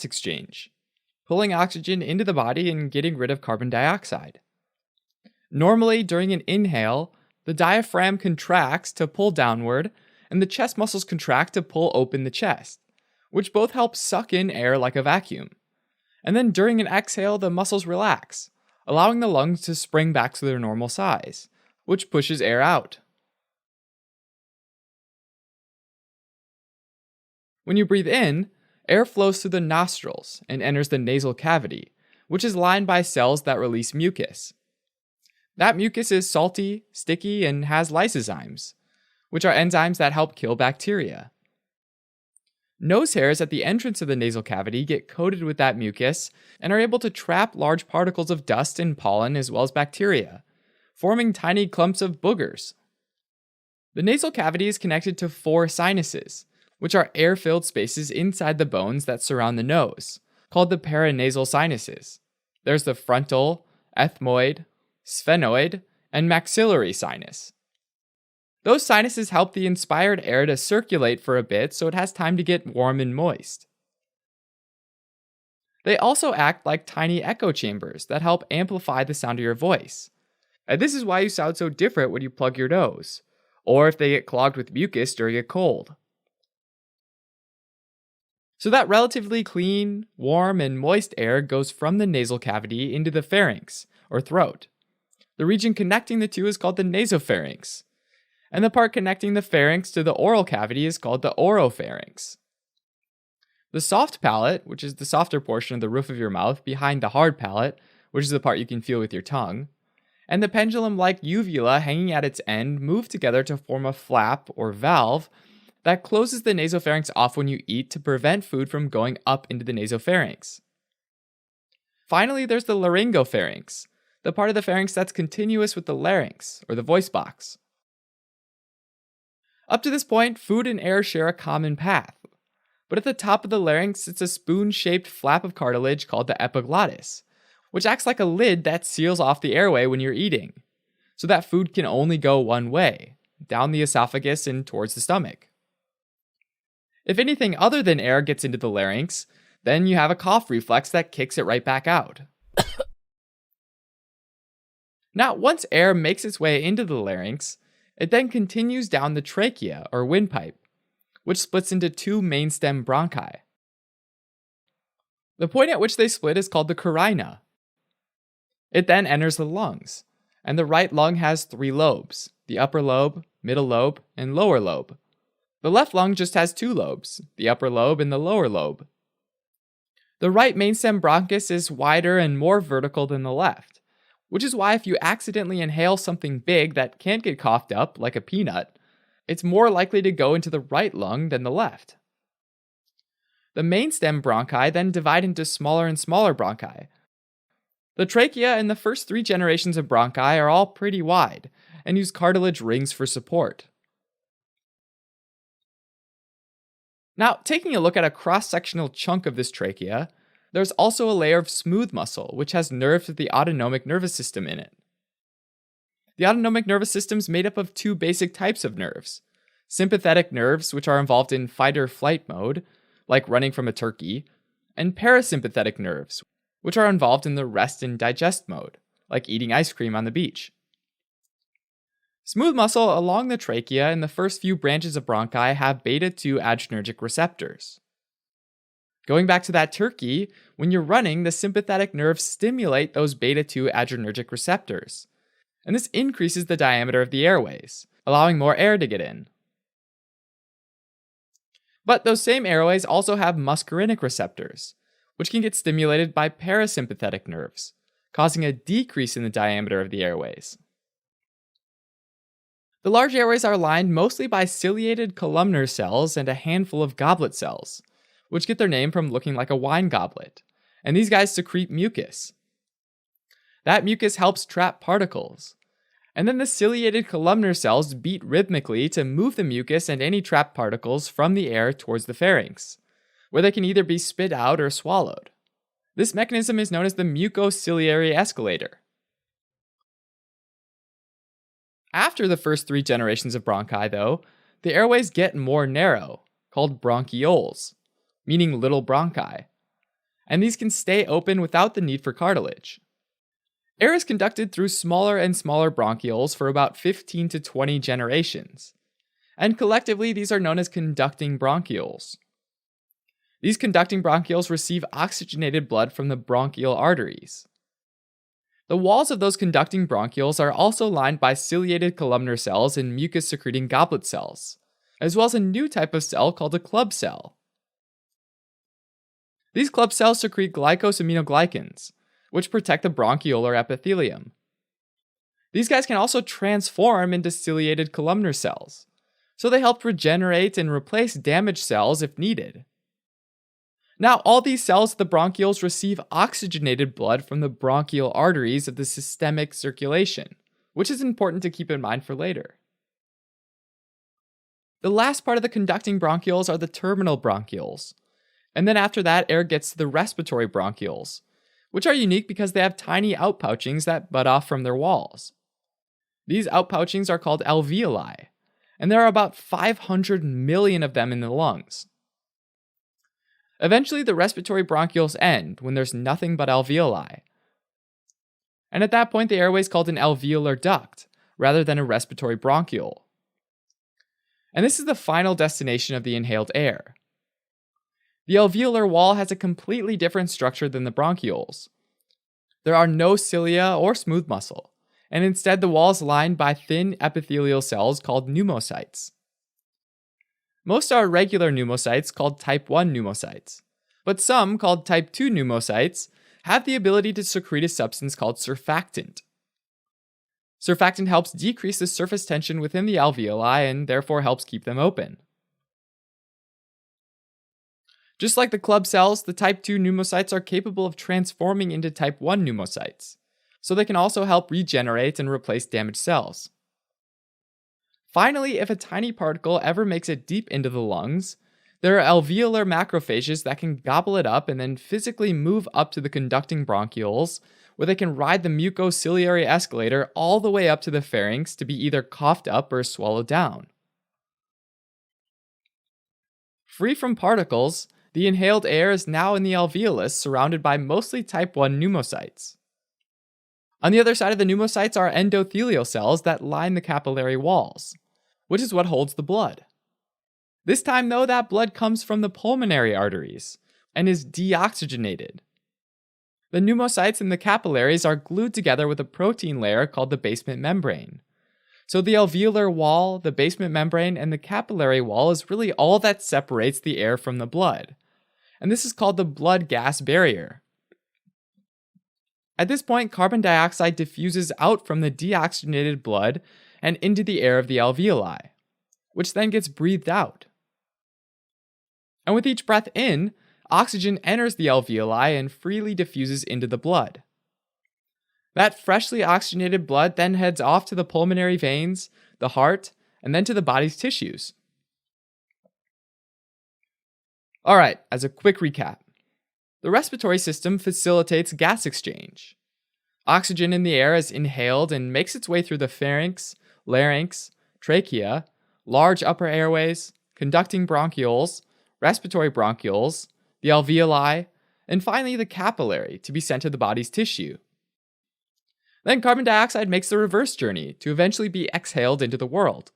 exchange, pulling oxygen into the body and getting rid of carbon dioxide. Normally, during an inhale, the diaphragm contracts to pull downward, and the chest muscles contract to pull open the chest, which both help suck in air like a vacuum. And then during an exhale, the muscles relax, allowing the lungs to spring back to their normal size, which pushes air out. When you breathe in, air flows through the nostrils and enters the nasal cavity, which is lined by cells that release mucus. That mucus is salty, sticky, and has lysozymes, which are enzymes that help kill bacteria. Nose hairs at the entrance of the nasal cavity get coated with that mucus and are able to trap large particles of dust and pollen as well as bacteria, forming tiny clumps of boogers. The nasal cavity is connected to 4 sinuses, which are air-filled spaces inside the bones that surround the nose, called the paranasal sinuses. There's the frontal, ethmoid, sphenoid, and maxillary sinus. Those sinuses help the inspired air to circulate for a bit so it has time to get warm and moist. They also act like tiny echo chambers that help amplify the sound of your voice. And this is why you sound so different when you plug your nose, or if they get clogged with mucus during a cold. So that relatively clean, warm, and moist air goes from the nasal cavity into the pharynx, or throat. The region connecting the two is called the nasopharynx, and the part connecting the pharynx to the oral cavity is called the oropharynx. The soft palate, which is the softer portion of the roof of your mouth behind the hard palate, which is the part you can feel with your tongue, and the pendulum-like uvula hanging at its end move together to form a flap or valve that closes the nasopharynx off when you eat to prevent food from going up into the nasopharynx. Finally, there's the laryngopharynx, the part of the pharynx that's continuous with the larynx, or the voice box. Up to this point, food and air share a common path, but at the top of the larynx sits a spoon-shaped flap of cartilage called the epiglottis, which acts like a lid that seals off the airway when you're eating, so that food can only go one way, down the esophagus and towards the stomach. If anything other than air gets into the larynx, then you have a cough reflex that kicks it right back out. Now, once air makes its way into the larynx, it then continues down the trachea, or windpipe, which splits into 2 main stem bronchi. The point at which they split is called the carina. It then enters the lungs, and the right lung has 3 lobes, the upper lobe, middle lobe, and lower lobe. The left lung just has 2 lobes, the upper lobe and the lower lobe. The right mainstem bronchus is wider and more vertical than the left, which is why if you accidentally inhale something big that can't get coughed up, like a peanut, it's more likely to go into the right lung than the left. The mainstem bronchi then divide into smaller and smaller bronchi. The trachea and the first 3 generations of bronchi are all pretty wide and use cartilage rings for support. Now, taking a look at a cross-sectional chunk of this trachea, there's also a layer of smooth muscle, which has nerves of the autonomic nervous system in it. The autonomic nervous system is made up of 2 basic types of nerves. Sympathetic nerves, which are involved in fight or flight mode, like running from a turkey, and parasympathetic nerves, which are involved in the rest and digest mode, like eating ice cream on the beach. Smooth muscle along the trachea and the first few branches of bronchi have beta-2 adrenergic receptors. Going back to that turkey, when you're running, the sympathetic nerves stimulate those beta-2 adrenergic receptors, and this increases the diameter of the airways, allowing more air to get in. But those same airways also have muscarinic receptors, which can get stimulated by parasympathetic nerves, causing a decrease in the diameter of the airways. The large airways are lined mostly by ciliated columnar cells and a handful of goblet cells, which get their name from looking like a wine goblet, and these guys secrete mucus. That mucus helps trap particles, and then the ciliated columnar cells beat rhythmically to move the mucus and any trapped particles from the air towards the pharynx, where they can either be spit out or swallowed. This mechanism is known as the mucociliary escalator. After the first 3 generations of bronchi, though, the airways get more narrow, called bronchioles, meaning little bronchi, and these can stay open without the need for cartilage. Air is conducted through smaller and smaller bronchioles for about 15 to 20 generations, and collectively these are known as conducting bronchioles. These conducting bronchioles receive oxygenated blood from the bronchial arteries. The walls of those conducting bronchioles are also lined by ciliated columnar cells and mucus-secreting goblet cells, as well as a new type of cell called a club cell. These club cells secrete glycosaminoglycans, which protect the bronchiolar epithelium. These guys can also transform into ciliated columnar cells, so they help regenerate and replace damaged cells if needed. Now, all these cells of the bronchioles receive oxygenated blood from the bronchial arteries of the systemic circulation, which is important to keep in mind for later. The last part of the conducting bronchioles are the terminal bronchioles, and then after that, air gets to the respiratory bronchioles, which are unique because they have tiny outpouchings that bud off from their walls. These outpouchings are called alveoli, and there are about 500 million of them in the lungs. Eventually, the respiratory bronchioles end when there's nothing but alveoli. And at that point, the airway is called an alveolar duct, rather than a respiratory bronchiole. And this is the final destination of the inhaled air. The alveolar wall has a completely different structure than the bronchioles. There are no cilia or smooth muscle, and instead the wall is lined by thin epithelial cells called pneumocytes. Most are regular pneumocytes called type 1 pneumocytes, but some, called type 2 pneumocytes, have the ability to secrete a substance called surfactant. Surfactant helps decrease the surface tension within the alveoli and therefore helps keep them open. Just like the club cells, the type 2 pneumocytes are capable of transforming into type 1 pneumocytes, so they can also help regenerate and replace damaged cells. Finally, if a tiny particle ever makes it deep into the lungs, there are alveolar macrophages that can gobble it up and then physically move up to the conducting bronchioles, where they can ride the mucociliary escalator all the way up to the pharynx to be either coughed up or swallowed down. Free from particles, the inhaled air is now in the alveolus, surrounded by mostly type 1 pneumocytes. On the other side of the pneumocytes are endothelial cells that line the capillary walls, which is what holds the blood. This time, though, that blood comes from the pulmonary arteries and is deoxygenated. The pneumocytes in the capillaries are glued together with a protein layer called the basement membrane. So the alveolar wall, the basement membrane, and the capillary wall is really all that separates the air from the blood. And this is called the blood-gas barrier. At this point, carbon dioxide diffuses out from the deoxygenated blood and into the air of the alveoli, which then gets breathed out. And with each breath in, oxygen enters the alveoli and freely diffuses into the blood. That freshly oxygenated blood then heads off to the pulmonary veins, the heart, and then to the body's tissues. Alright, as a quick recap, the respiratory system facilitates gas exchange. Oxygen in the air is inhaled and makes its way through the pharynx, larynx, trachea, large upper airways, conducting bronchioles, respiratory bronchioles, the alveoli, and finally the capillary to be sent to the body's tissue. Then carbon dioxide makes the reverse journey to eventually be exhaled into the world.